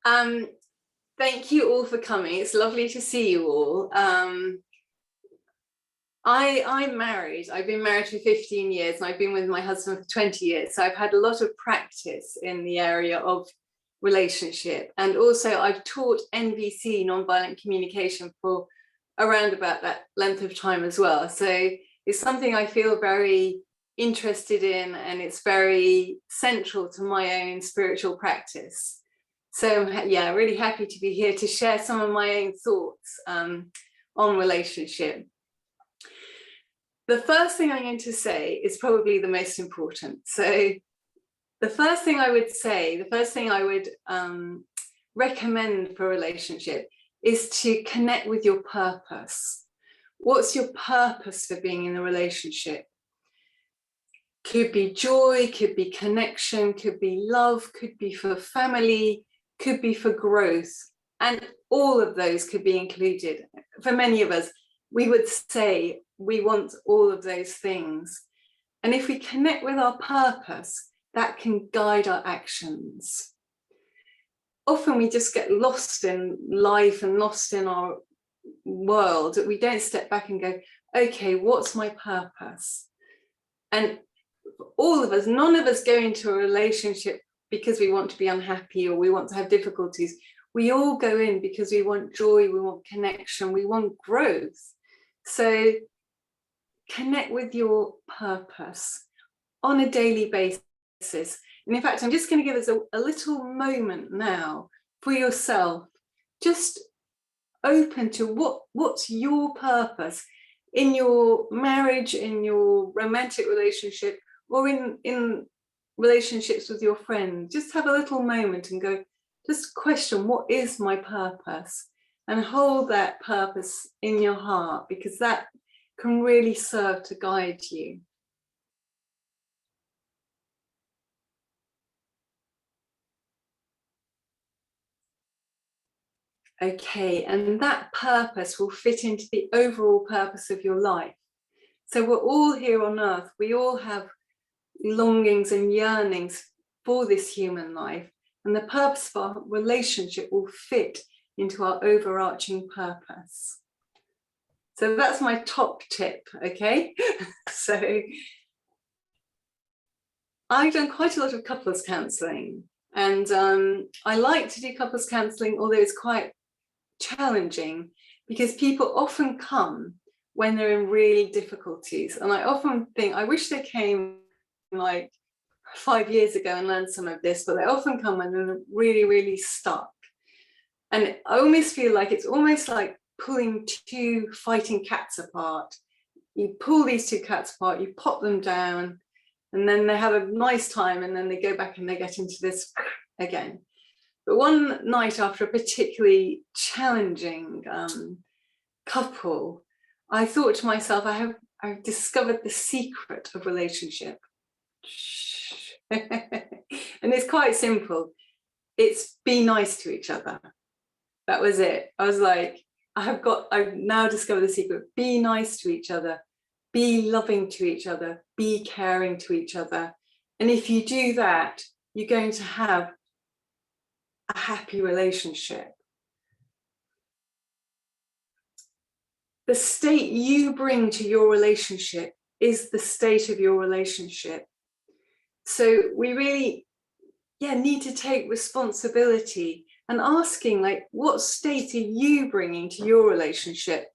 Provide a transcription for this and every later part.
Um, Thank you all for coming. It's lovely to see you all. I'm married. I've been married for 15 years and I've been with my husband for 20 years. So I've had a lot of practice in the area of relationship. And also I've taught NVC, nonviolent communication, for around about that length of time as well. So it's something I feel very interested in, and it's very central to my own spiritual practice. So yeah, really happy to be here to share some of my own thoughts on relationship. The first thing I'm going to say is probably the most important. So the first thing I would say, the first thing I would recommend for a relationship is to connect with your purpose. What's your purpose for being in a relationship? Could be joy, could be connection, could be love, could be for family, could be for growth, and all of those could be included. For many of us, we would say we want all of those things. And if we connect with our purpose, that can guide our actions. Often we just get lost in life and lost in our world. We don't step back and go, okay, what's my purpose? And all of us, none of us go into a relationship because we want to be unhappy or we want to have difficulties. We all go in because we want joy, we want connection, we want growth. So connect with your purpose on a daily basis. And in fact, I'm just going to give us a little moment now for yourself. Just open to what's your purpose in your marriage, in your romantic relationship, or in relationships with your friends. Just have a little moment and go, just question, what is my purpose? And hold that purpose in your heart, because that can really serve to guide you. Okay, and that purpose will fit into the overall purpose of your life. So we're all here on earth. We all have longings and yearnings for this human life, and the purpose of our relationship will fit into our overarching purpose. So that's my top tip, okay? So I've done quite a lot of couples counselling, and I like to do couples counselling, although it's quite challenging because people often come when they're in really difficulties. And I often think, I wish they came like 5 years ago and learned some of this, but they often come when they're really, really stuck. And I almost feel like it's almost like pulling two fighting cats apart. You pull these two cats apart, you pop them down, and then they have a nice time, and then they go back and they get into this again. But one night, after a particularly challenging couple, I thought to myself, I've discovered the secret of relationship. And it's quite simple. It's be nice to each other. That was it. I was like, I've now discovered the secret. Be nice to each other, be loving to each other, be caring to each other. And if you do that, you're going to have a happy relationship. The state you bring to your relationship is the state of your relationship. So we really, need to take responsibility and asking, like, what state are you bringing to your relationship?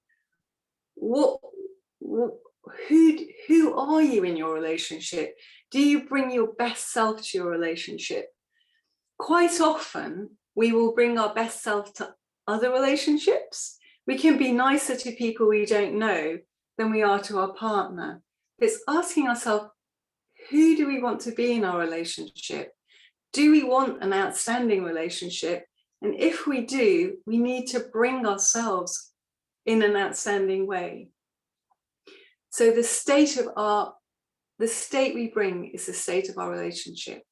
Who are you in your relationship? Do you bring your best self to your relationship? Quite often, we will bring our best self to other relationships. We can be nicer to people we don't know than we are to our partner. It's asking ourselves, who do we want to be in our relationship? Do we want an outstanding relationship? And if we do, we need to bring ourselves in an outstanding way. So the state we bring is the state of our relationship.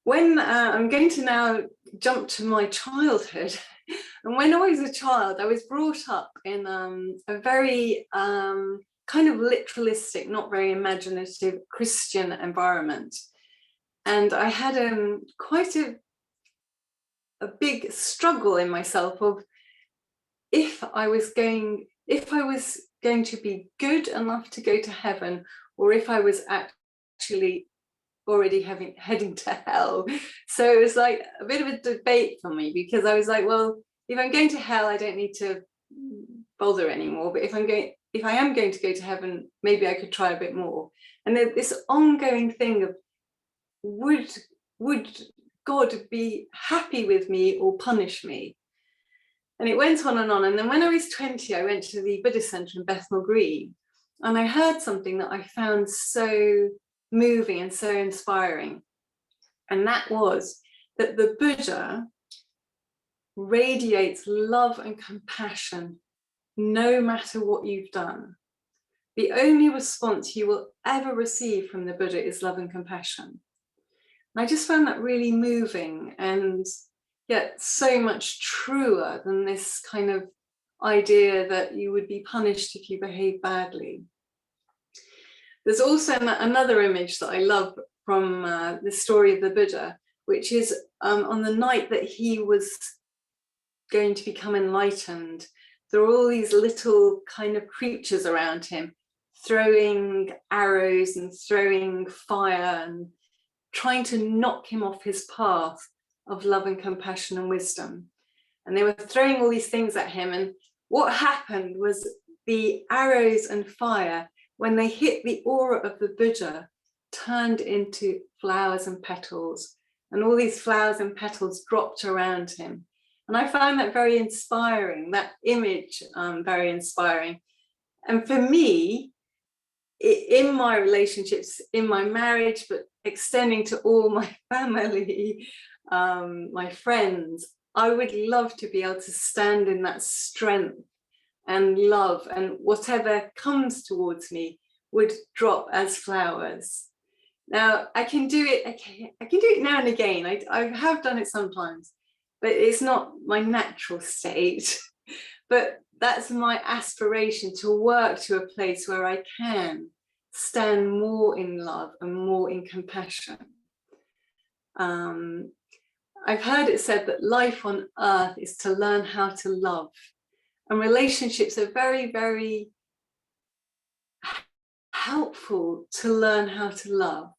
When I'm going to now jump to my childhood, and when I was a child, I was brought up in a very kind of literalistic, not very imaginative Christian environment. And I had quite a big struggle in myself of if I was going to be good enough to go to heaven, or if I was actually already heading to hell. So it was like a bit of a debate for me, because I was like, well, if I'm going to hell, I don't need to bother anymore. But if I am going to go to heaven, maybe I could try a bit more. And then this ongoing thing of would God be happy with me or punish me? And it went on and on. And then when I was 20, I went to the Buddhist Center in Bethnal Green, and I heard something that I found so moving and so inspiring. And that was that the Buddha radiates love and compassion no matter what you've done. The only response you will ever receive from the Buddha is love and compassion. And I just found that really moving, and yet so much truer than this kind of idea that you would be punished if you behave badly. There's also another image that I love from the story of the Buddha, which is on the night that he was going to become enlightened, there are all these little kind of creatures around him, throwing arrows and throwing fire and trying to knock him off his path of love and compassion and wisdom. And they were throwing all these things at him. And what happened was the arrows and fire, when they hit the aura of the Buddha, turned into flowers and petals. And all these flowers and petals dropped around him. And I found that very inspiring, that image very inspiring. And for me, in my relationships, in my marriage, but extending to all my family, my friends, I would love to be able to stand in that strength and love, and whatever comes towards me would drop as flowers. Now, I can do it now and again. I have done it sometimes, but it's not my natural state. But that's my aspiration, to work to a place where I can stand more in love and more in compassion. I've heard it said that life on earth is to learn how to love. And relationships are very, very helpful to learn how to love.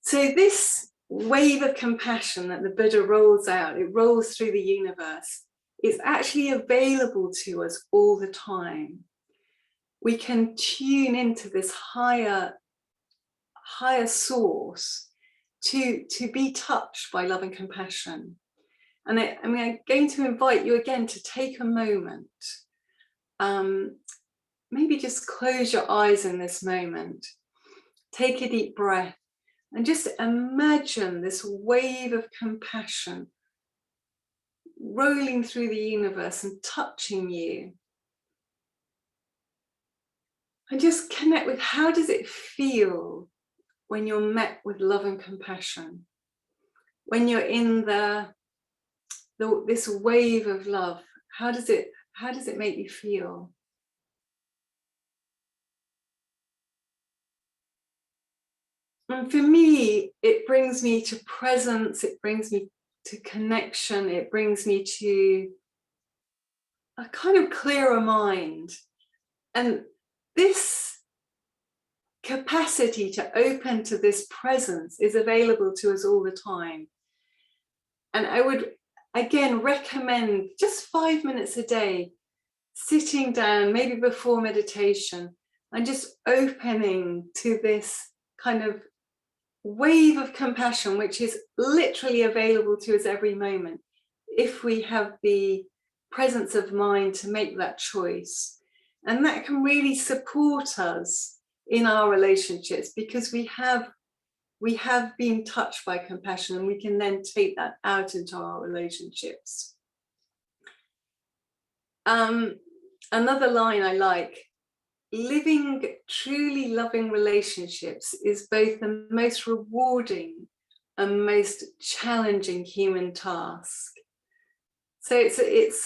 So this wave of compassion that the Buddha rolls out, it rolls through the universe, is actually available to us all the time. We can tune into this higher source to be touched by love and compassion. And I'm going to invite you again to take a moment, maybe just close your eyes in this moment, take a deep breath, and just imagine this wave of compassion rolling through the universe and touching you. And just connect with, how does it feel when you're met with love and compassion? When you're in this wave of love, how does it make you feel? And for me, it brings me to presence, it brings me to connection, it brings me to a kind of clearer mind. And this capacity to open to this presence is available to us all the time. And I would again recommend just 5 minutes a day, sitting down, maybe before meditation, and just opening to this kind of wave of compassion, which is literally available to us every moment, if we have the presence of mind to make that choice. And that can really support us in our relationships, because we have been touched by compassion, and we can then take that out into our relationships. Another line I like: living truly loving relationships is both the most rewarding and most challenging human task. So it's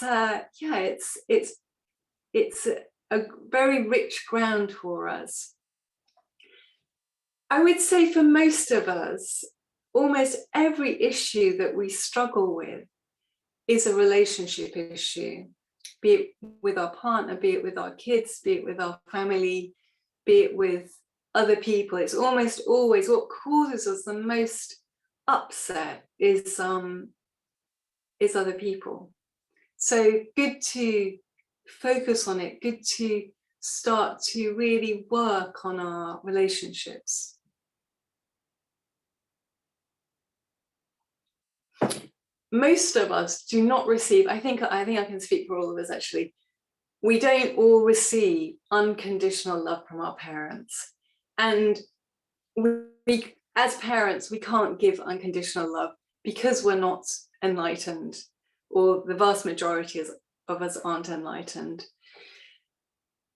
a very rich ground for us. I would say for most of us, almost every issue that we struggle with is a relationship issue, be it with our partner, be it with our kids, be it with our family, be it with other people. It's almost always what causes us the most upset is other people. So good to focus on it, good to start to really work on our relationships. Most of us do not receive, I think I can speak for all of us actually, we don't all receive unconditional love from our parents. And we as parents, we can't give unconditional love because we're not enlightened, or the vast majority of us aren't enlightened.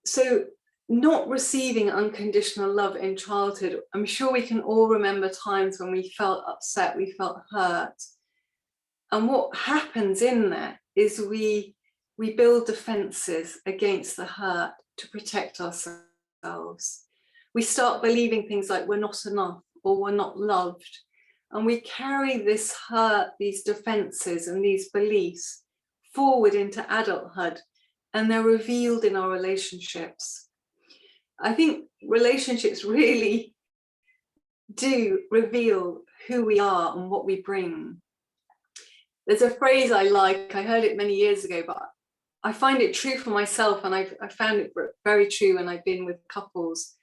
So not receiving unconditional love in childhood, I'm sure we can all remember times when we felt upset, we felt hurt. And what happens in that is we build defenses against the hurt to protect ourselves. We start believing things like we're not enough or we're not loved. And we carry this hurt, these defenses and these beliefs forward into adulthood, and they're revealed in our relationships. I think relationships really do reveal who we are and what we bring. There's a phrase I like, I heard it many years ago, but I find it true for myself, and I found it very true when I've been with couples.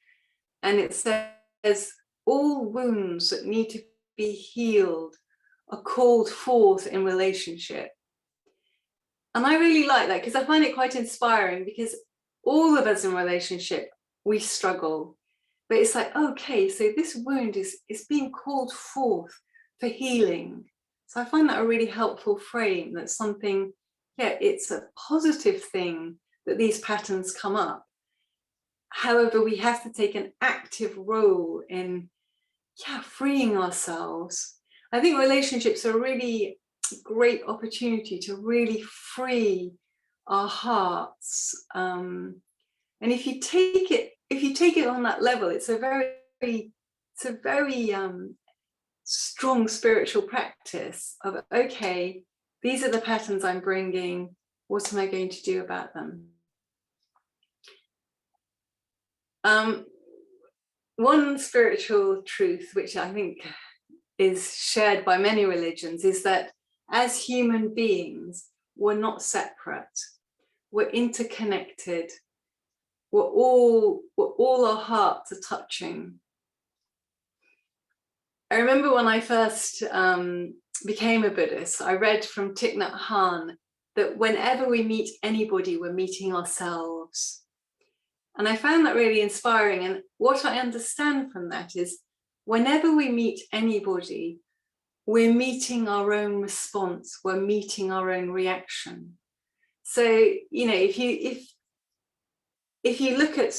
And it says, all wounds that need to be healed are called forth in relationship. And I really like that because I find it quite inspiring, because all of us in relationship, we struggle. But it's like, okay, so this wound is being called forth for healing. So I find that a really helpful frame, that something, yeah, it's a positive thing that these patterns come up. However, we have to take an active role in, yeah, freeing ourselves. I think relationships are a really great opportunity to really free our hearts. And if you take it on that level, it's a very strong spiritual practice of, okay, these are the patterns I'm bringing, what am I going to do about them? One spiritual truth, which I think is shared by many religions, is that as human beings, we're not separate, we're interconnected, we're all our hearts are touching. I remember when I first became a Buddhist, I read from Thich Nhat Hanh that whenever we meet anybody, we're meeting ourselves. And I found that really inspiring. And what I understand from that is, whenever we meet anybody, we're meeting our own response, we're meeting our own reaction. So, you know, if you look at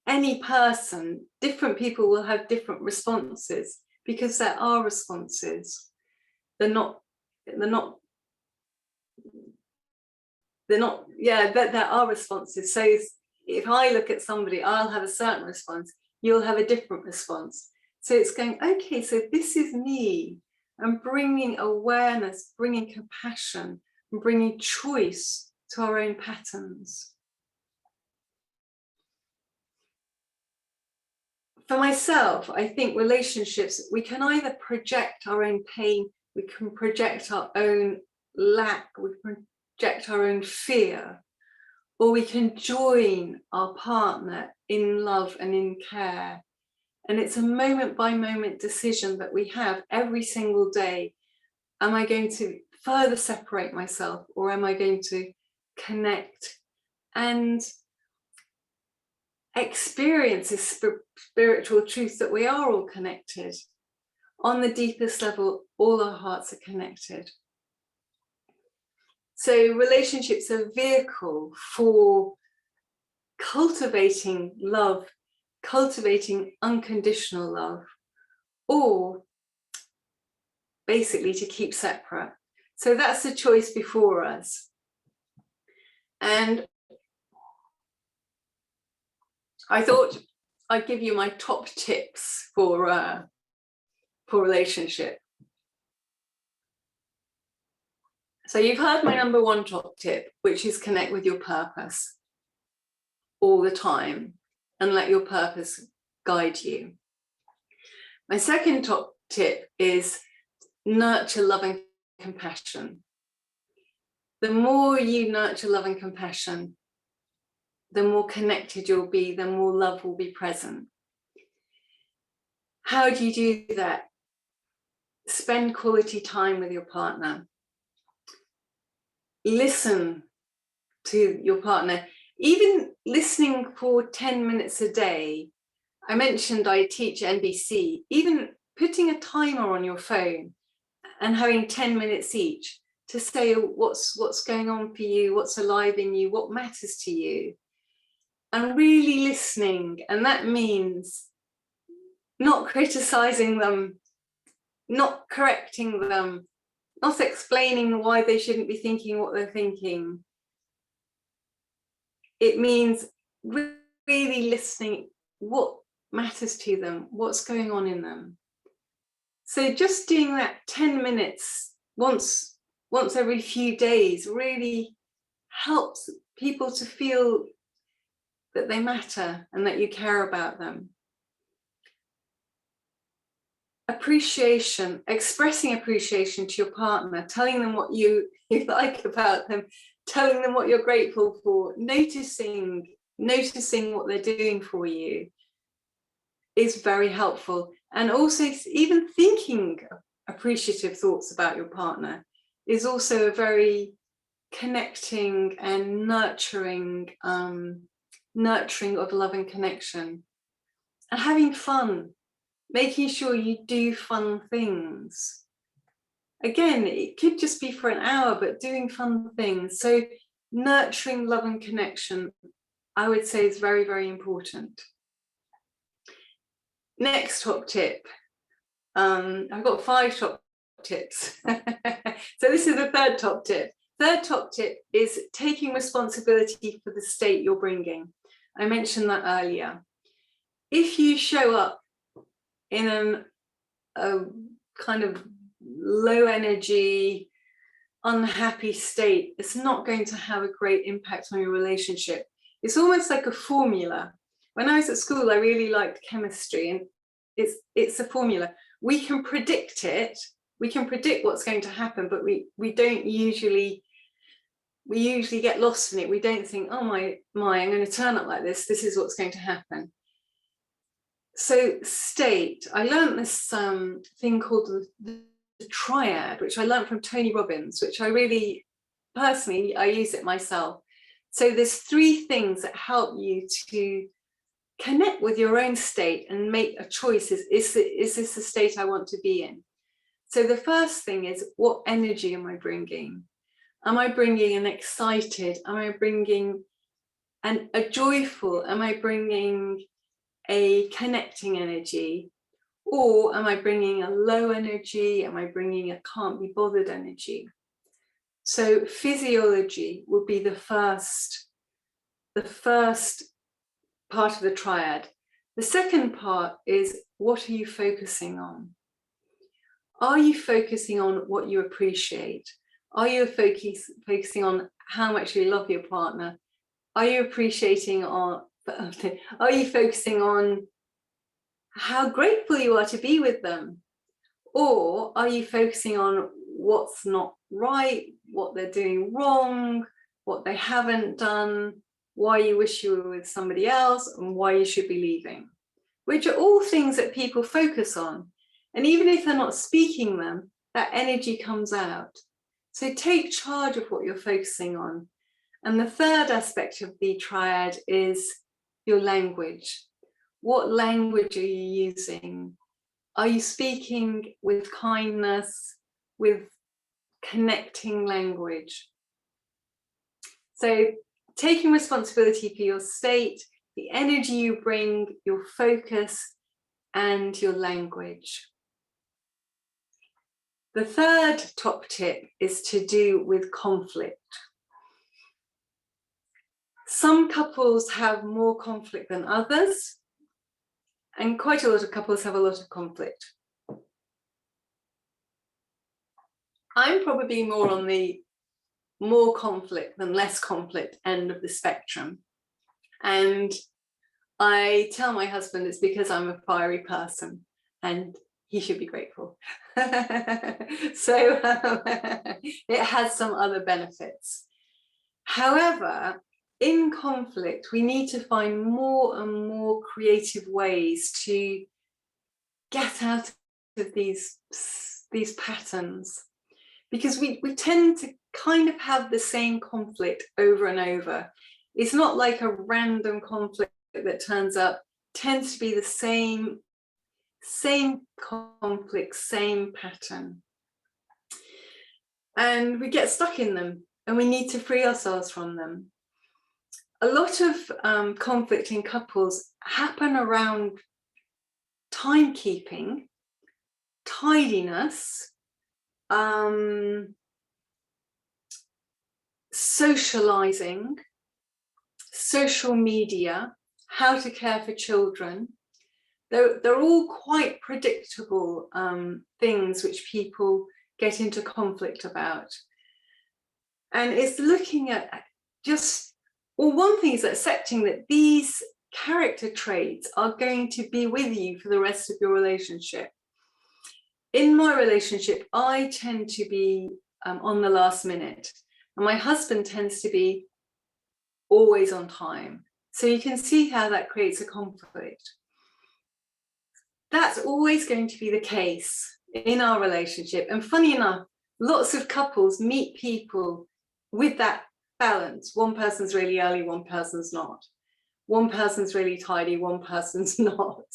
any person, different people will have different responses, because there are responses. There are responses. So if I look at somebody, I'll have a certain response, you'll have a different response. So it's going, okay, so this is me. I'm bringing awareness, bringing compassion, and bringing choice to our own patterns. For myself, I think relationships, we can either project our own pain, we can project our own lack, we can project our own fear, or we can join our partner in love and in care. And it's a moment by moment decision that we have every single day. Am I going to further separate myself, or am I going to connect and experience this spiritual truth that we are all connected? On the deepest level, all our hearts are connected. So relationships are a vehicle for cultivating love, cultivating unconditional love, or basically to keep separate. So that's the choice before us. And I thought I give you my top tips for relationship. So you've heard my number one top tip, which is connect with your purpose all the time and let your purpose guide you. My second top tip is nurture love and compassion. The more you nurture love and compassion, the more connected you'll be, the more love will be present. How do you do that? Spend quality time with your partner. Listen to your partner. Even listening for 10 minutes a day. I mentioned I teach NBC. Even putting a timer on your phone and having 10 minutes each to say what's going on for you, what's alive in you, what matters to you. And really listening. And that means not criticizing them, not correcting them, not explaining why they shouldn't be thinking what they're thinking. It means really listening what matters to them, what's going on in them. So just doing that 10 minutes once every few days really helps people to feel that they matter and that you care about them. Appreciation, expressing appreciation to your partner, telling them what you like about them, telling them what you're grateful for, noticing what they're doing for you is very helpful. And also even thinking appreciative thoughts about your partner is also a very connecting and nurturing of love and connection. And having fun, making sure you do fun things. Again, it could just be for an hour, but doing fun things. So nurturing love and connection, I would say, is very, very important. Next top tip. I've got 5 top tips. So this is the third top tip. Third top tip is taking responsibility for the state you're bringing. I mentioned that earlier. If you show up in a kind of low energy, unhappy state, it's not going to have a great impact on your relationship. It's almost like a formula. When I was at school, I really liked chemistry, and it's a formula. We can predict it. We can predict what's going to happen, but we usually get lost in it. We don't think, oh my, I'm going to turn up like this. This is what's going to happen. So state, I learned this thing called the triad, which I learned from Tony Robbins, which I really, personally, I use it myself. So there's 3 things that help you to connect with your own state and make a choice. Is this the state I want to be in? So the first thing is, what energy am I bringing? Am I bringing an excited? Am I bringing a joyful? Am I bringing a connecting energy? Or am I bringing a low energy? Am I bringing a can't be bothered energy? So physiology will be the first part of the triad. The second part is, what are you focusing on? Are you focusing on what you appreciate? Are you focusing on how much you love your partner? Are you focusing on how grateful you are to be with them? Or are you focusing on what's not right, what they're doing wrong, what they haven't done, why you wish you were with somebody else, and why you should be leaving? Which are all things that people focus on. And even if they're not speaking them, that energy comes out. So take charge of what you're focusing on. And the third aspect of the triad is your language. What language are you using? Are you speaking with kindness, with connecting language? So taking responsibility for your state, the energy you bring, your focus, and your language. The third top tip is to do with conflict. Some couples have more conflict than others. And quite a lot of couples have a lot of conflict. I'm probably more on the more conflict than less conflict end of the spectrum. And I tell my husband it's because I'm a fiery person, and he should be grateful. So it has some other benefits. However, in conflict, we need to find more and more creative ways to get out of these patterns, because we tend to kind of have the same conflict over and over. It's not like a random conflict that turns up. It tends to be the same conflict, same pattern. And we get stuck in them, and we need to free ourselves from them. A lot of conflict in couples happen around timekeeping, tidiness, socializing, social media, how to care for children. They're all quite predictable things which people get into conflict about. And it's looking at just, well, one thing is accepting that these character traits are going to be with you for the rest of your relationship. In my relationship, I tend to be on the last minute, and my husband tends to be always on time. So you can see how that creates a conflict. That's always going to be the case in our relationship. And funny enough, lots of couples meet people with that balance. One person's really early, one person's not. One person's really tidy, one person's not.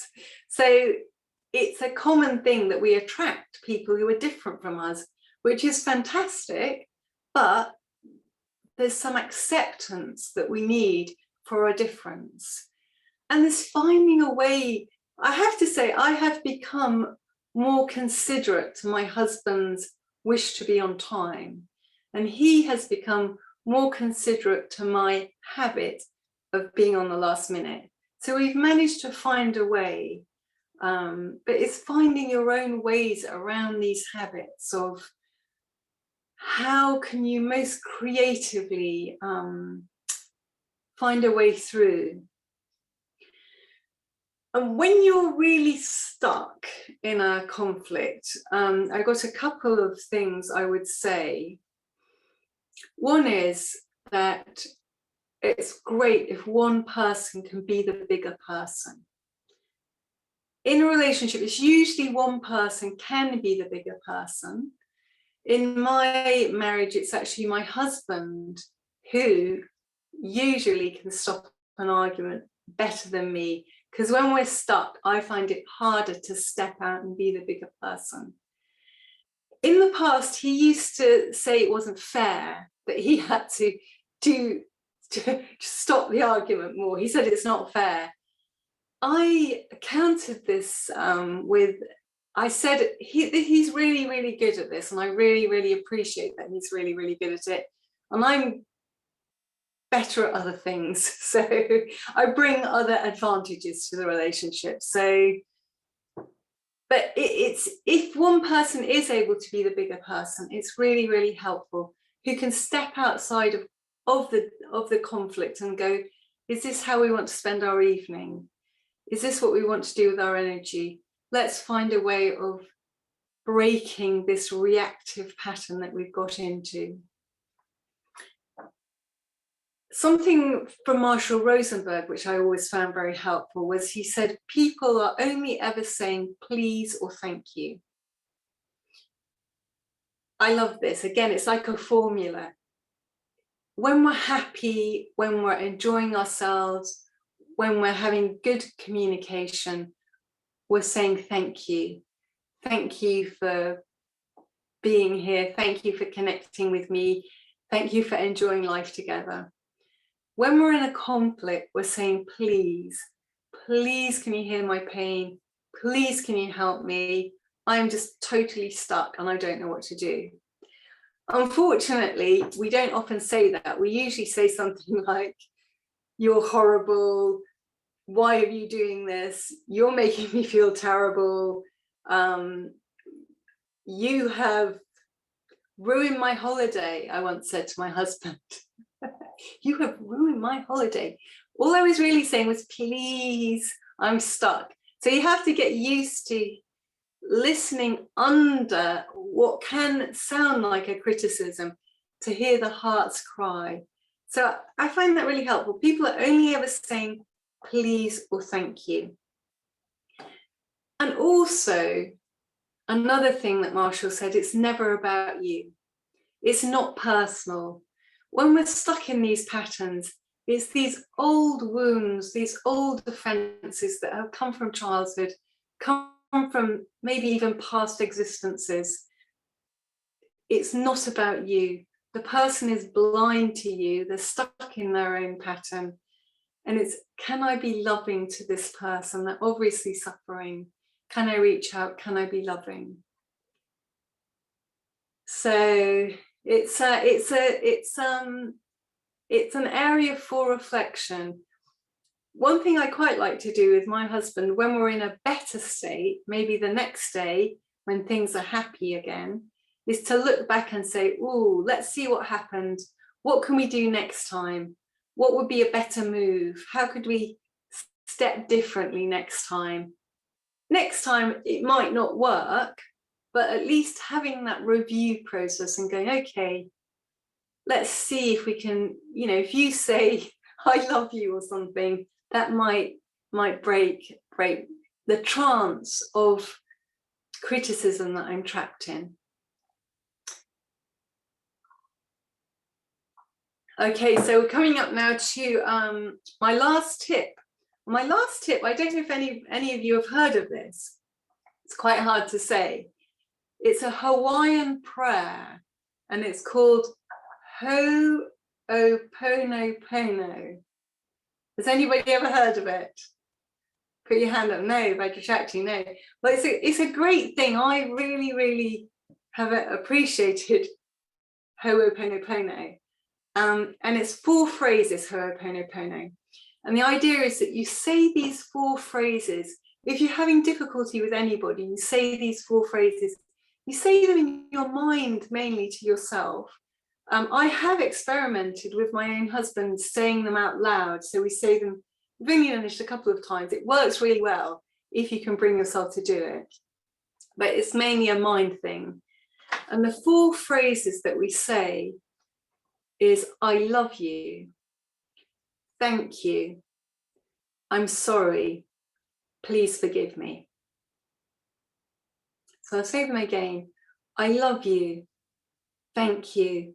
So it's a common thing that we attract people who are different from us, which is fantastic, but there's some acceptance that we need for a difference. And there's finding a way. I have to say, I have become more considerate to my husband's wish to be on time. And he has become more considerate to my habit of being on the last minute. So we've managed to find a way, but it's finding your own ways around these habits of how can you most creatively find a way through. And when you're really stuck in a conflict, I've got a couple of things I would say. One is that it's great if one person can be the bigger person. In a relationship, it's usually one person can be the bigger person. In my marriage, it's actually my husband who usually can stop an argument better than me, because when we're stuck, I find it harder to step out and be the bigger person. In the past, he used to say it wasn't fair, that he had to stop the argument more. He said it's not fair. I countered this with, I said he's really, really good at this, and I really, really appreciate that he's really, really good at it. And I'm better at other things. So I bring other advantages to the relationship. So, but it's, if one person is able to be the bigger person, it's really, really helpful, who can step outside of the conflict and go, is this how we want to spend our evening? Is this what we want to do with our energy? Let's find a way of breaking this reactive pattern that we've got into. Something from Marshall Rosenberg, which I always found very helpful, was he said, people are only ever saying please or thank you. I love this. Again, it's like a formula. When we're happy, when we're enjoying ourselves, when we're having good communication, we're saying thank you. Thank you for being here. Thank you for connecting with me. Thank you for enjoying life together. When we're in a conflict, we're saying, please, please, can you hear my pain? Please, can you help me? I'm just totally stuck and I don't know what to do. Unfortunately, we don't often say that. We usually say something like, you're horrible, why are you doing this? You're making me feel terrible. You have ruined my holiday, I once said to my husband. You have ruined my holiday. All I was really saying was, please, I'm stuck. So you have to get used to listening under what can sound like a criticism, to hear the heart's cry. So I find that really helpful. People are only ever saying please or thank you. And also, another thing that Marshall said, it's never about you. It's not personal. When we're stuck in these patterns, it's these old wounds, these old offenses that have come from childhood, come from maybe even past existences. It's not about you. The person is blind to you. They're stuck in their own pattern. And it's, can I be loving to this person? They're obviously suffering. Can I reach out? Can I be loving? So it's an area for reflection. One thing I quite like to do with my husband when we're in a better state, maybe the next day when things are happy again, is to look back and say, oh, let's see what happened. What can we do next time? What would be a better move? How could we step differently next time? Next time it might not work, but at least having that review process and going, okay, let's see if we can, you know, if you say, I love you or something, that might break the trance of criticism that I'm trapped in. Okay, so we're coming up now to my last tip. My last tip, I don't know if any of you have heard of this. It's quite hard to say. It's a Hawaiian prayer, and it's called Ho'oponopono. Has anybody ever heard of it? Put your hand up. No, Vajraghanta, no. Well, it's a great thing. I really, really have appreciated Ho'oponopono. And it's 4 phrases, Ho'oponopono. And the idea is that you say these 4 phrases. If you're having difficulty with anybody, you say these 4 phrases. You say them in your mind, mainly to yourself. I have experimented with my own husband saying them out loud. So we say them, we've only done it a couple of times. It works really well if you can bring yourself to do it. But it's mainly a mind thing. And the 4 phrases that we say is, I love you, thank you, I'm sorry, please forgive me. So I'll say them again. I love you, thank you,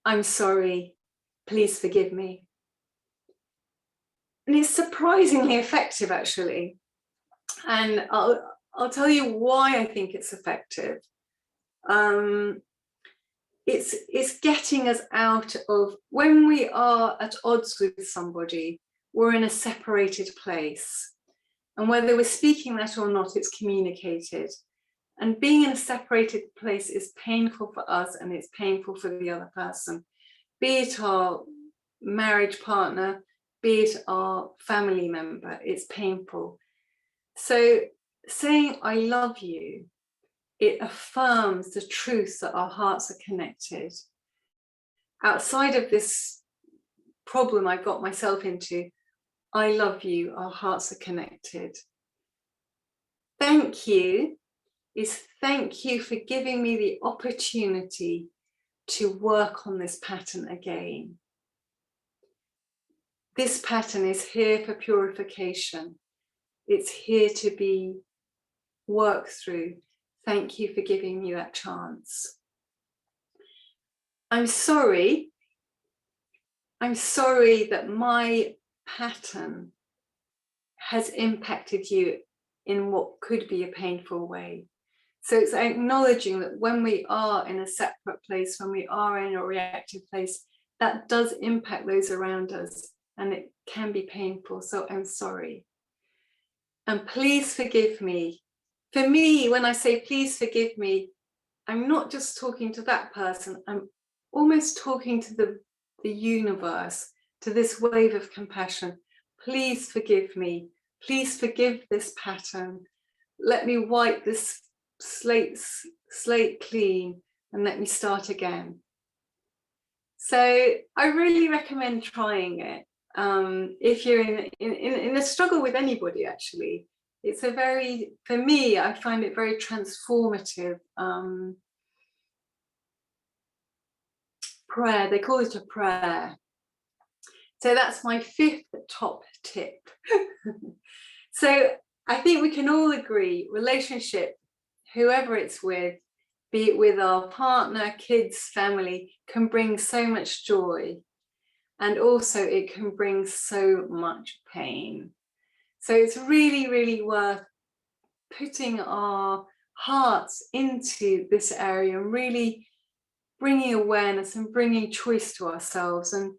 I'm sorry, please forgive me. And it's surprisingly effective, actually. And I'll tell you why I think it's effective. It's getting us out of, when we are at odds with somebody, we're in a separated place. And whether we're speaking that or not, it's communicated. And being in a separated place is painful for us, and it's painful for the other person, be it our marriage partner, be it our family member, it's painful. So saying I love you, it affirms the truth that our hearts are connected. Outside of this problem I've got myself into, I love you, our hearts are connected. Thank you is thank you for giving me the opportunity to work on this pattern again. This pattern is here for purification. It's here to be worked through. Thank you for giving me that chance. I'm sorry. I'm sorry that my pattern has impacted you in what could be a painful way. So it's acknowledging that when we are in a separate place, when we are in a reactive place, that does impact those around us, and it can be painful. So I'm sorry. And please forgive me. For me, when I say please forgive me, I'm not just talking to that person, I'm almost talking to the universe, to this wave of compassion. please forgive me. Please forgive this pattern. Let me wipe this slate clean and let me start again. So I really recommend trying it. If you're in a struggle with anybody, actually, it's a very, for me, I find it very transformative prayer. They call it a prayer. So that's my 5th top tip. So I think we can all agree, relationship, whoever it's with, be it with our partner, kids, family, can bring so much joy. And also it can bring so much pain. So it's really, really worth putting our hearts into this area and really bringing awareness and bringing choice to ourselves, and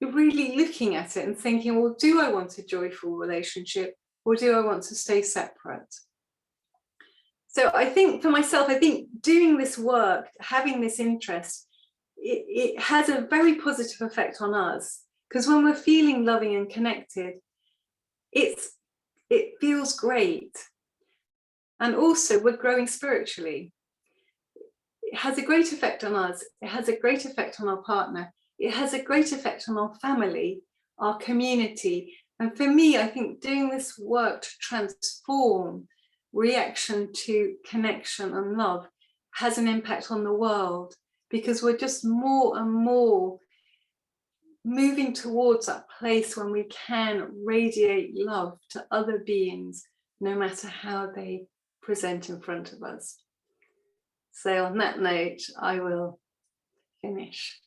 really looking at it and thinking, well, do I want a joyful relationship or do I want to stay separate? So I think for myself, I think doing this work, having this interest, it has a very positive effect on us, because when we're feeling loving and connected, it feels great. And also we're growing spiritually. It has a great effect on us. It has a great effect on our partner. It has a great effect on our family, our community. And for me, I think doing this work to transform reaction to connection and love has an impact on the world, because we're just more and more moving towards that place when we can radiate love to other beings, no matter how they present in front of us. So on that note, I will finish.